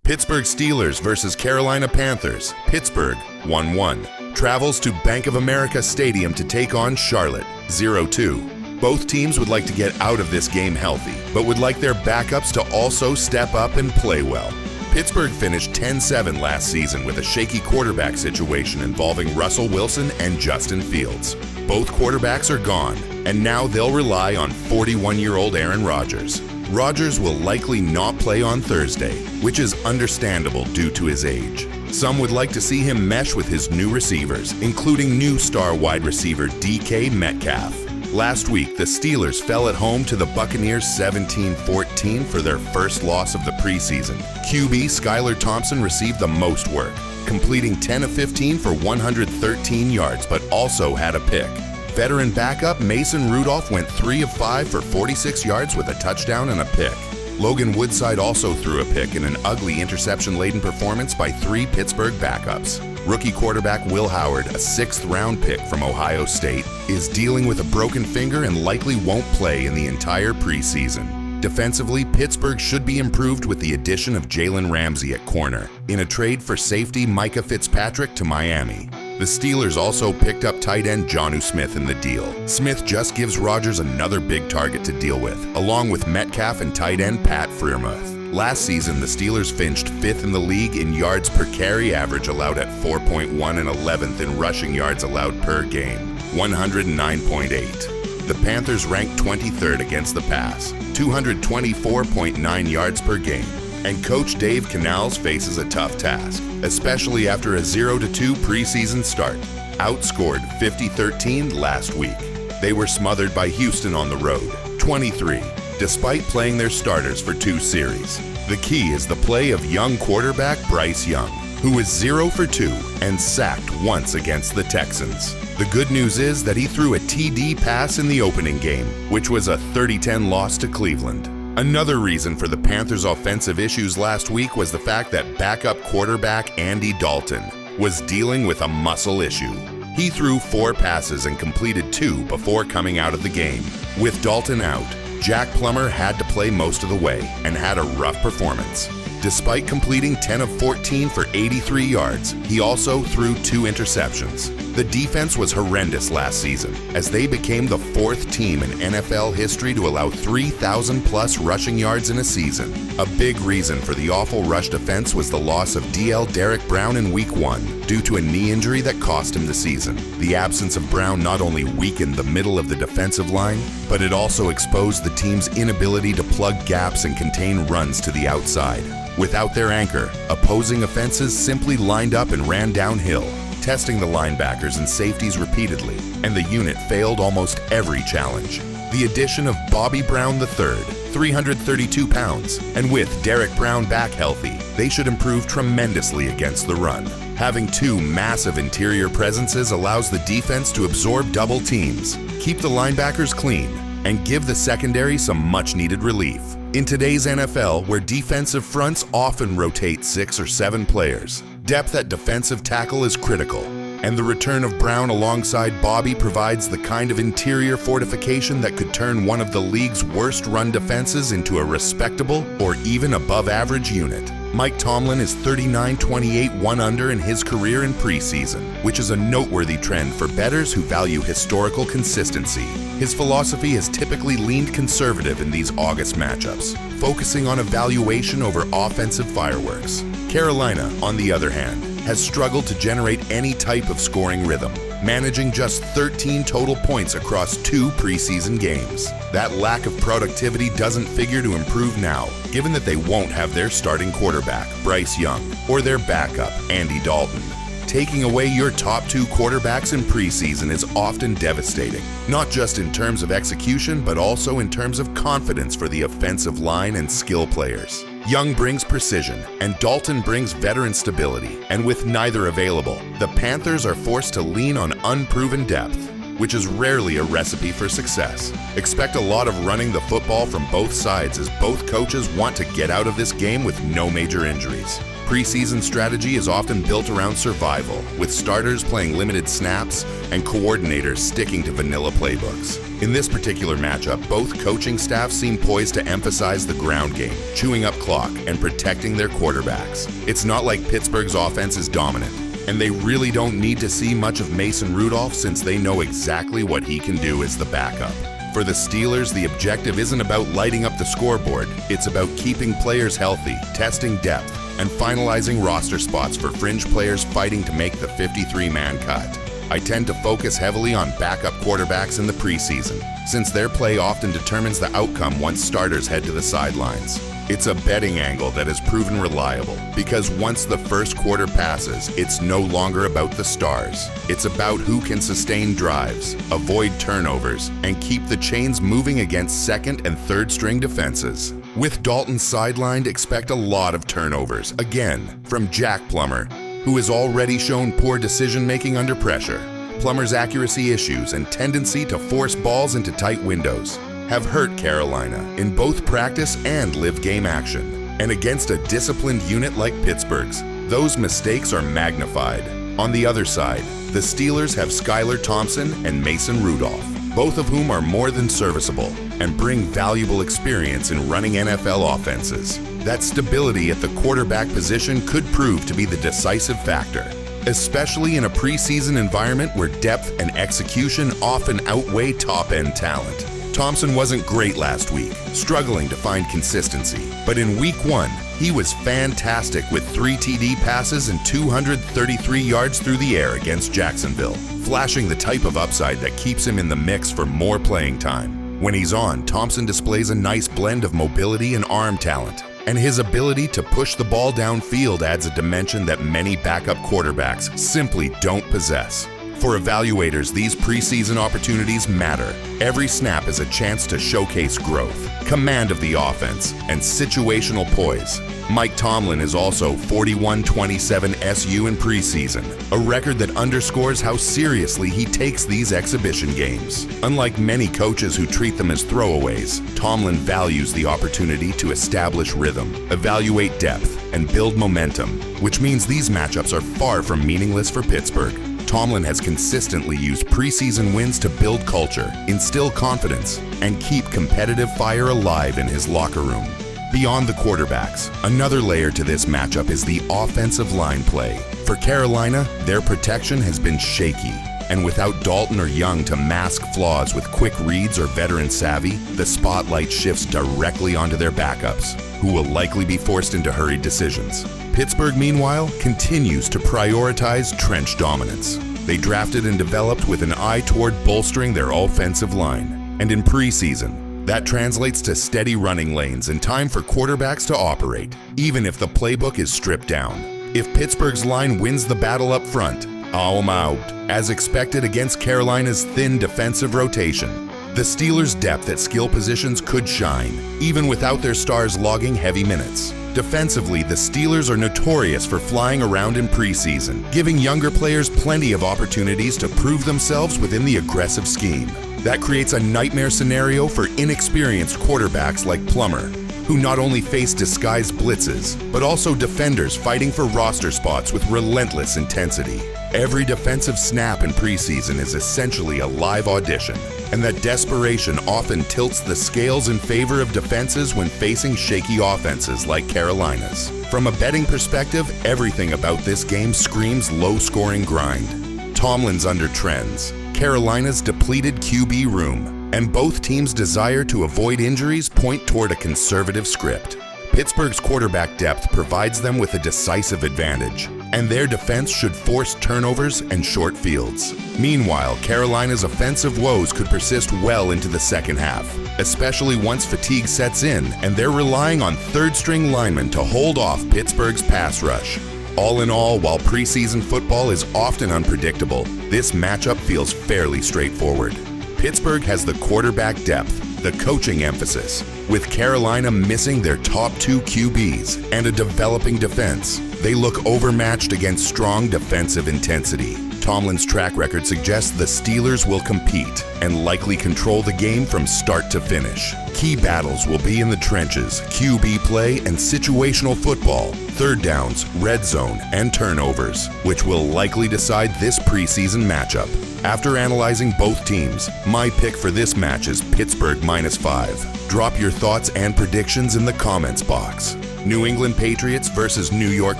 Pittsburgh Steelers versus Carolina Panthers. Pittsburgh 1-1. Travels to Bank of America Stadium to take on Charlotte 0-2. Both teams would like to get out of this game healthy, but would like their backups to also step up and play well. Pittsburgh finished 10-7 last season with a shaky quarterback situation involving Russell Wilson and Justin Fields. Both quarterbacks are gone, and now they'll rely on 41-year-old Aaron Rodgers. Rodgers will likely not play on Thursday, which is understandable due to his age. Some would like to see him mesh with his new receivers, including new star wide receiver DK Metcalf. Last week, the Steelers fell at home to the Buccaneers 17-14 for their first loss of the preseason. QB Skylar Thompson received the most work, completing 10 of 15 for 113 yards, but also had a pick. Veteran backup Mason Rudolph went 3 of 5 for 46 yards with a touchdown and a pick. Logan Woodside also threw a pick in an ugly interception-laden performance by 3 Pittsburgh backups. Rookie quarterback Will Howard, a 6th-round pick from Ohio State, is dealing with a broken finger and likely won't play in the entire preseason. Defensively, Pittsburgh should be improved with the addition of Jalen Ramsey at corner, in a trade for safety Micah Fitzpatrick to Miami. The Steelers also picked up tight end Jonnu Smith in the deal. Smith just gives Rodgers another big target to deal with, along with Metcalf and tight end Pat Freiermuth. Last season, the Steelers finished 5th in the league in yards per carry average allowed at 4.1 and 11th in rushing yards allowed per game, 109.8. The Panthers ranked 23rd against the pass, 224.9 yards per game. And Coach Dave Canales faces a tough task, especially after a 0-2 preseason start. Outscored 50-13 last week. They were smothered by Houston on the road, 23, despite playing their starters for 2 series. The key is the play of young quarterback Bryce Young, who was 0 for 2 and sacked once against the Texans. The good news is that he threw a TD pass in the opening game, which was a 30-10 loss to Cleveland. Another reason for the Panthers' offensive issues last week was the fact that backup quarterback Andy Dalton was dealing with a muscle issue. He threw 4 passes and completed 2 before coming out of the game. With Dalton out, Jack Plummer had to play most of the way and had a rough performance. Despite completing 10 of 14 for 83 yards, he also threw 2 interceptions. The defense was horrendous last season, as they became the 4th team in NFL history to allow 3,000-plus rushing yards in a season. A big reason for the awful rush defense was the loss of DL Derek Brown in Week 1 due to a knee injury that cost him the season. The absence of Brown not only weakened the middle of the defensive line, but it also exposed the team's inability to plug gaps and contain runs to the outside. Without their anchor, opposing offenses simply lined up and ran downhill, testing the linebackers and safeties repeatedly, and the unit failed almost every challenge. The addition of Bobby Brown III, 332 pounds, and with Derek Brown back healthy, they should improve tremendously against the run. Having 2 massive interior presences allows the defense to absorb double teams, keep the linebackers clean, and give the secondary some much-needed relief. In today's NFL, where defensive fronts often rotate 6 or 7 players, depth at defensive tackle is critical, and the return of Brown alongside Bobby provides the kind of interior fortification that could turn one of the league's worst run defenses into a respectable or even above-average unit. Mike Tomlin is 39-28 1-under in his career in preseason, which is a noteworthy trend for bettors who value historical consistency. His philosophy has typically leaned conservative in these August matchups, focusing on evaluation over offensive fireworks. Carolina, on the other hand, has struggled to generate any type of scoring rhythm, managing just 13 total points across 2 preseason games. That lack of productivity doesn't figure to improve now, given that they won't have their starting quarterback, Bryce Young, or their backup, Andy Dalton. Taking away your top 2 quarterbacks in preseason is often devastating, not just in terms of execution, but also in terms of confidence for the offensive line and skill players. Young brings precision, and Dalton brings veteran stability, and with neither available, the Panthers are forced to lean on unproven depth. which is rarely a recipe for success. Expect a lot of running the football from both sides as both coaches want to get out of this game with no major injuries. Preseason strategy is often built around survival, with starters playing limited snaps and coordinators sticking to vanilla playbooks. In this particular matchup, both coaching staffs seem poised to emphasize the ground game, chewing up clock and protecting their quarterbacks. It's not like Pittsburgh's offense is dominant, and they really don't need to see much of Mason Rudolph since they know exactly what he can do as the backup. For the Steelers, the objective isn't about lighting up the scoreboard, it's about keeping players healthy, testing depth, and finalizing roster spots for fringe players fighting to make the 53-man cut. I tend to focus heavily on backup quarterbacks in the preseason, since their play often determines the outcome once starters head to the sidelines. It's a betting angle that has proven reliable, because once the first quarter passes, it's no longer about the stars. It's about who can sustain drives, avoid turnovers, and keep the chains moving against second and third string defenses. With Dalton sidelined, expect a lot of turnovers, again, from Jack Plummer, who has already shown poor decision-making under pressure. Plummer's accuracy issues and tendency to force balls into tight windows have hurt Carolina in both practice and live game action. And against a disciplined unit like Pittsburgh's, those mistakes are magnified. On the other side, the Steelers have Skylar Thompson and Mason Rudolph, both of whom are more than serviceable and bring valuable experience in running NFL offenses. That stability at the quarterback position could prove to be the decisive factor, especially in a preseason environment where depth and execution often outweigh top-end talent. Thompson wasn't great last week, struggling to find consistency, but in week 1, he was fantastic with 3 TD passes and 233 yards through the air against Jacksonville, flashing the type of upside that keeps him in the mix for more playing time. When he's on, Thompson displays a nice blend of mobility and arm talent, and his ability to push the ball downfield adds a dimension that many backup quarterbacks simply don't possess. For evaluators, these preseason opportunities matter. Every snap is a chance to showcase growth, command of the offense, and situational poise. Mike Tomlin is also 41-27 SU in preseason, a record that underscores how seriously he takes these exhibition games. Unlike many coaches who treat them as throwaways, Tomlin values the opportunity to establish rhythm, evaluate depth, and build momentum, which means these matchups are far from meaningless for Pittsburgh. Tomlin has consistently used preseason wins to build culture, instill confidence, and keep competitive fire alive in his locker room. Beyond the quarterbacks, another layer to this matchup is the offensive line play. For Carolina, their protection has been shaky, and without Dalton or Young to mask flaws with quick reads or veteran savvy, the spotlight shifts directly onto their backups, who will likely be forced into hurried decisions. Pittsburgh, meanwhile, continues to prioritize trench dominance. They drafted and developed with an eye toward bolstering their offensive line. And in preseason, that translates to steady running lanes and time for quarterbacks to operate, even if the playbook is stripped down. If Pittsburgh's line wins the battle up front, I'm out, as expected against Carolina's thin defensive rotation. The Steelers' depth at skill positions could shine, even without their stars logging heavy minutes. Defensively, the Steelers are notorious for flying around in preseason, giving younger players plenty of opportunities to prove themselves within the aggressive scheme. That creates a nightmare scenario for inexperienced quarterbacks like Plummer, who not only face disguised blitzes, but also defenders fighting for roster spots with relentless intensity. Every defensive snap in preseason is essentially a live audition, and that desperation often tilts the scales in favor of defenses when facing shaky offenses like Carolina's. From a betting perspective, everything about this game screams low-scoring grind. Tomlin's under trends, Carolina's depleted QB room, and both teams' desire to avoid injuries point toward a conservative script. Pittsburgh's quarterback depth provides them with a decisive advantage, and their defense should force turnovers and short fields. Meanwhile, Carolina's offensive woes could persist well into the second half, especially once fatigue sets in and they're relying on third-string linemen to hold off Pittsburgh's pass rush. All in all, while preseason football is often unpredictable, this matchup feels fairly straightforward. Pittsburgh has the quarterback depth, the coaching emphasis, with Carolina missing their top 2 QBs and a developing defense. They look overmatched against strong defensive intensity. Tomlin's track record suggests the Steelers will compete and likely control the game from start to finish. Key battles will be in the trenches, QB play, and situational football, third downs, red zone, and turnovers, which will likely decide this preseason matchup. After analyzing both teams, my pick for this match is Pittsburgh -5. Drop your thoughts and predictions in the comments box. New England Patriots versus New York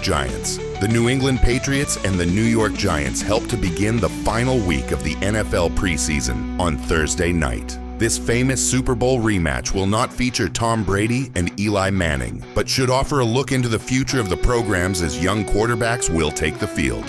Giants. The New England Patriots and the New York Giants help to begin the final week of the NFL preseason on Thursday night. This famous Super Bowl rematch will not feature Tom Brady and Eli Manning, but should offer a look into the future of the programs as young quarterbacks will take the field.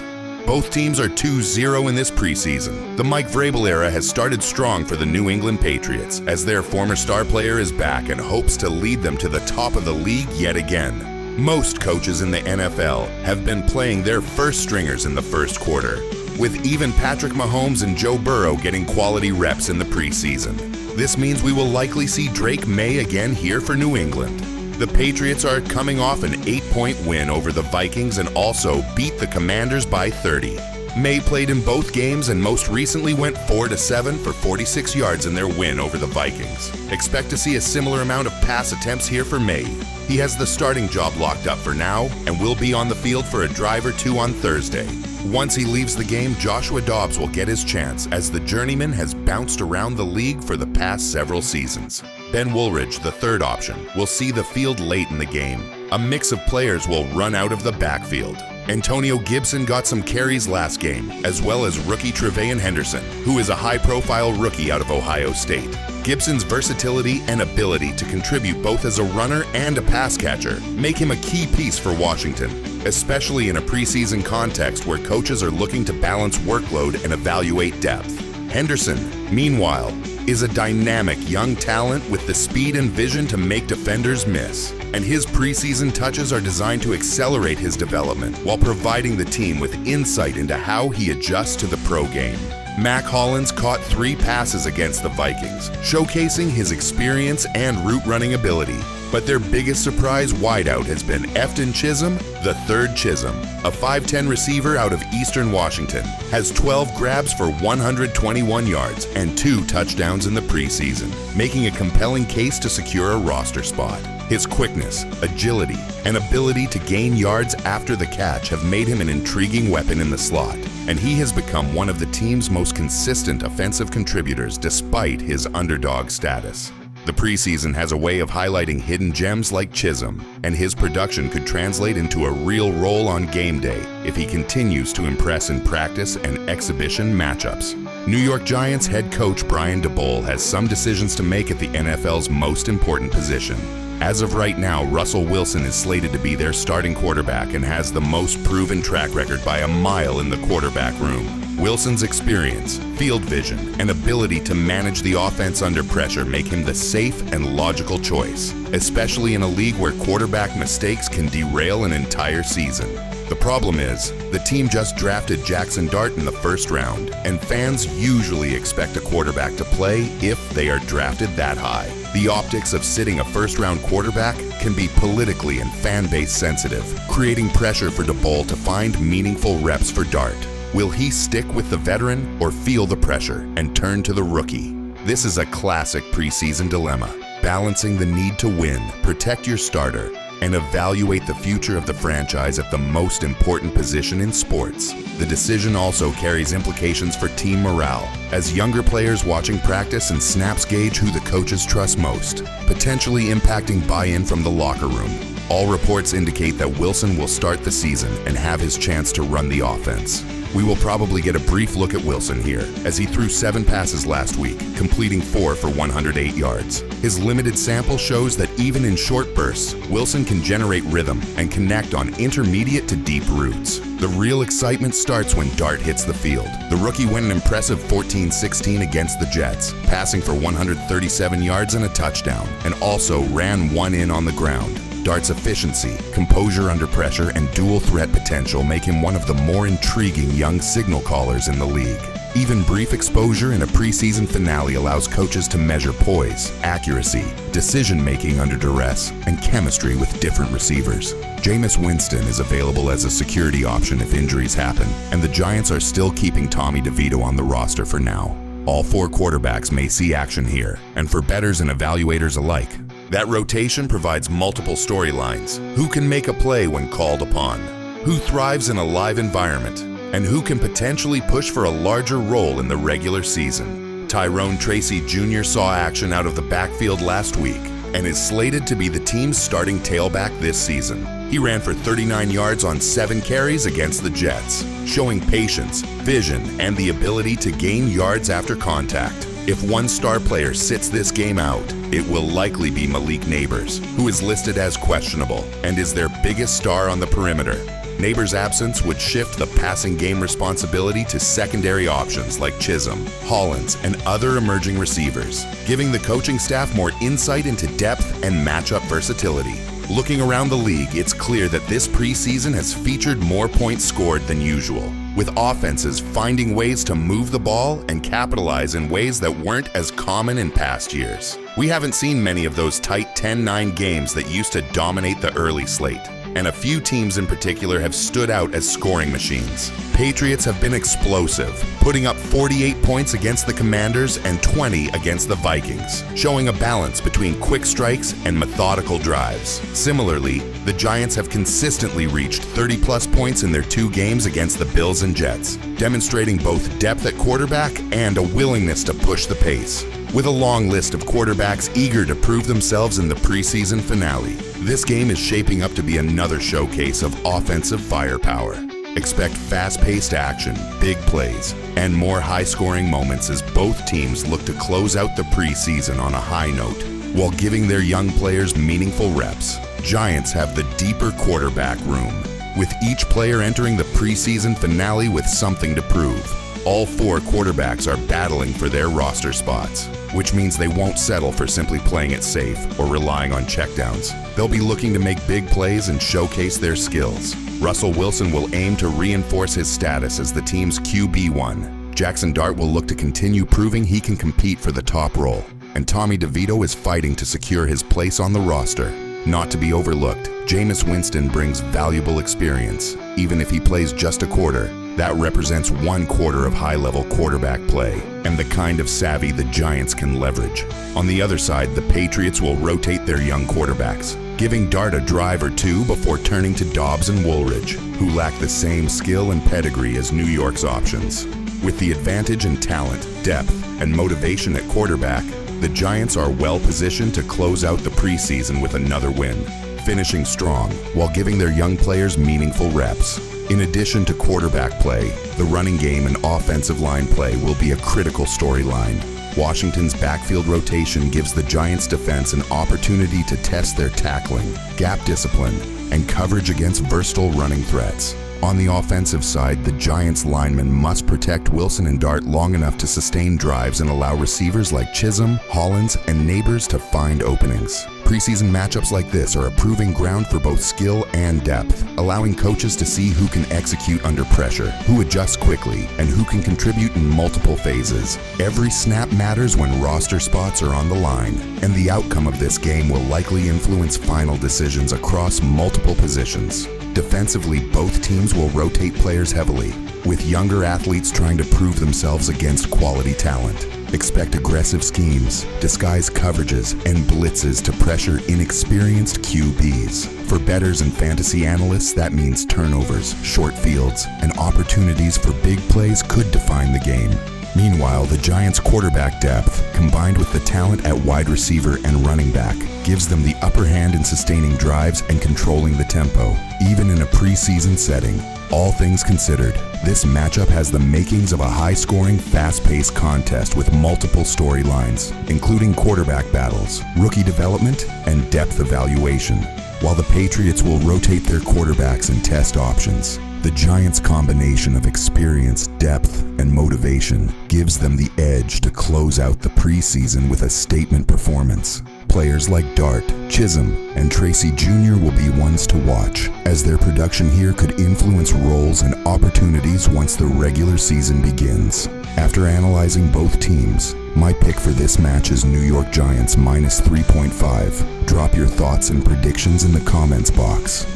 Both teams are 2-0 in this preseason. The Mike Vrabel era has started strong for the New England Patriots, as their former star player is back and hopes to lead them to the top of the league yet again. Most coaches in the NFL have been playing their first stringers in the first quarter, with even Patrick Mahomes and Joe Burrow getting quality reps in the preseason. This means we will likely see Drake May again here for New England. The Patriots are coming off an 8-point win over the Vikings and also beat the Commanders by 30. May played in both games and most recently went 4-7 for 46 yards in their win over the Vikings. Expect to see a similar amount of pass attempts here for May. He has the starting job locked up for now and will be on the field for a drive or two on Thursday. Once he leaves the game, Joshua Dobbs will get his chance, as the journeyman has bounced around the league for the past several seasons. Ben Woolridge, the third option, will see the field late in the game. A mix of players will run out of the backfield. Antonio Gibson got some carries last game, as well as rookie Trevayon Henderson, who is a high-profile rookie out of Ohio State. Gibson's versatility and ability to contribute both as a runner and a pass catcher make him a key piece for Washington, especially in a preseason context where coaches are looking to balance workload and evaluate depth. Henderson, meanwhile, is a dynamic young talent with the speed and vision to make defenders miss, and his preseason touches are designed to accelerate his development while providing the team with insight into how he adjusts to the pro game. Mac Hollins caught 3 passes against the Vikings, showcasing his experience and route running ability. But their biggest surprise wideout has been Efton Chisholm, the third Chisholm, a 5'10 receiver out of Eastern Washington, has 12 grabs for 121 yards and 2 touchdowns in the preseason, making a compelling case to secure a roster spot. His quickness, agility, and ability to gain yards after the catch have made him an intriguing weapon in the slot, and he has become one of the team's most consistent offensive contributors despite his underdog status. The preseason has a way of highlighting hidden gems like Chisholm, and his production could translate into a real role on game day if he continues to impress in practice and exhibition matchups. New York Giants head coach Brian DeBole has some decisions to make at the NFL's most important position. As of right now, Russell Wilson is slated to be their starting quarterback and has the most proven track record by a mile in the quarterback room. Wilson's experience, field vision, and ability to manage the offense under pressure make him the safe and logical choice, especially in a league where quarterback mistakes can derail an entire season. The problem is, the team just drafted Jackson Dart in the first round, and fans usually expect a quarterback to play if they are drafted that high. The optics of sitting a first-round quarterback can be politically and fan-base sensitive, creating pressure for DeBole to find meaningful reps for Dart. Will he stick with the veteran or feel the pressure and turn to the rookie? This is a classic preseason dilemma, balancing the need to win, protect your starter, and evaluate the future of the franchise at the most important position in sports. The decision also carries implications for team morale, as younger players watching practice and snaps gauge who the coaches trust most, potentially impacting buy-in from the locker room. All reports indicate that Wilson will start the season and have his chance to run the offense. We will probably get a brief look at Wilson here, as he threw 7 passes last week, completing 4 for 108 yards. His limited sample shows that even in short bursts, Wilson can generate rhythm and connect on intermediate to deep routes. The real excitement starts when Dart hits the field. The rookie went an impressive 14-16 against the Jets, passing for 137 yards and a touchdown, and also ran 1 in on the ground. Dart's efficiency, composure under pressure, and dual threat potential make him one of the more intriguing young signal callers in the league. Even brief exposure in a preseason finale allows coaches to measure poise, accuracy, decision-making under duress, and chemistry with different receivers. Jameis Winston is available as a security option if injuries happen, and the Giants are still keeping Tommy DeVito on the roster for now. All 4 quarterbacks may see action here, and for bettors and evaluators alike, that rotation provides multiple storylines. Who can make a play when called upon? Who thrives in a live environment? And who can potentially push for a larger role in the regular season? Tyrone Tracy Jr. saw action out of the backfield last week and is slated to be the team's starting tailback this season. He ran for 39 yards on 7 carries against the Jets, showing patience, vision, and the ability to gain yards after contact. If one star player sits this game out, it will likely be Malik Neighbors, who is listed as questionable and is their biggest star on the perimeter. Neighbors' absence would shift the passing game responsibility to secondary options like Chisholm, Hollins, and other emerging receivers, giving the coaching staff more insight into depth and matchup versatility. Looking around the league, it's clear that this preseason has featured more points scored than usual, with offenses finding ways to move the ball and capitalize in ways that weren't as common in past years. We haven't seen many of those tight 10-9 games that used to dominate the early slate, and a few teams in particular have stood out as scoring machines. Patriots have been explosive, putting up 48 points against the Commanders and 20 against the Vikings, showing a balance between quick strikes and methodical drives. Similarly, the Giants have consistently reached 30-plus points in their 2 games against the Bills and Jets, demonstrating both depth at quarterback and a willingness to push the pace. With a long list of quarterbacks eager to prove themselves in the preseason finale, this game is shaping up to be another showcase of offensive firepower. Expect fast-paced action, big plays, and more high-scoring moments as both teams look to close out the preseason on a high note, while giving their young players meaningful reps. Giants have the deeper quarterback room, with each player entering the preseason finale with something to prove. All 4 quarterbacks are battling for their roster spots, which means they won't settle for simply playing it safe or relying on checkdowns. They'll be looking to make big plays and showcase their skills. Russell Wilson will aim to reinforce his status as the team's QB1. Jackson Dart will look to continue proving he can compete for the top role. And Tommy DeVito is fighting to secure his place on the roster. Not to be overlooked, Jameis Winston brings valuable experience. Even if he plays just a quarter, that represents 1/4 of high-level quarterback play and the kind of savvy the Giants can leverage. On the other side, the Patriots will rotate their young quarterbacks, giving Dart a drive or 2 before turning to Dobbs and Woolridge, who lack the same skill and pedigree as New York's options. With the advantage in talent, depth, and motivation at quarterback, the Giants are well positioned to close out the preseason with another win, finishing strong while giving their young players meaningful reps. In addition to quarterback play, the running game and offensive line play will be a critical storyline. Washington's backfield rotation gives the Giants' defense an opportunity to test their tackling, gap discipline, and coverage against versatile running threats. On the offensive side, the Giants linemen must protect Wilson and Dart long enough to sustain drives and allow receivers like Chisholm, Hollins, and Neighbors to find openings. Preseason matchups like this are a proving ground for both skill and depth, allowing coaches to see who can execute under pressure, who adjusts quickly, and who can contribute in multiple phases. Every snap matters when roster spots are on the line, and the outcome of this game will likely influence final decisions across multiple positions. Defensively, both teams will rotate players heavily, with younger athletes trying to prove themselves against quality talent. Expect aggressive schemes, disguised coverages, and blitzes to pressure inexperienced QBs. For bettors and fantasy analysts, that means turnovers, short fields, and opportunities for big plays could define the game. Meanwhile, the Giants' quarterback depth, combined with the talent at wide receiver and running back, gives them the upper hand in sustaining drives and controlling the tempo, even in a preseason setting. All things considered, this matchup has the makings of a high-scoring, fast-paced contest with multiple storylines, including quarterback battles, rookie development, and depth evaluation. While the Patriots will rotate their quarterbacks and test options, the Giants' combination of experience, depth, and motivation gives them the edge to close out the preseason with a statement performance. Players like Dart, Chisholm, and Tracy Jr. will be ones to watch, as their production here could influence roles and opportunities once the regular season begins. After analyzing both teams, my pick for this match is New York Giants -3.5. Drop your thoughts and predictions in the comments box.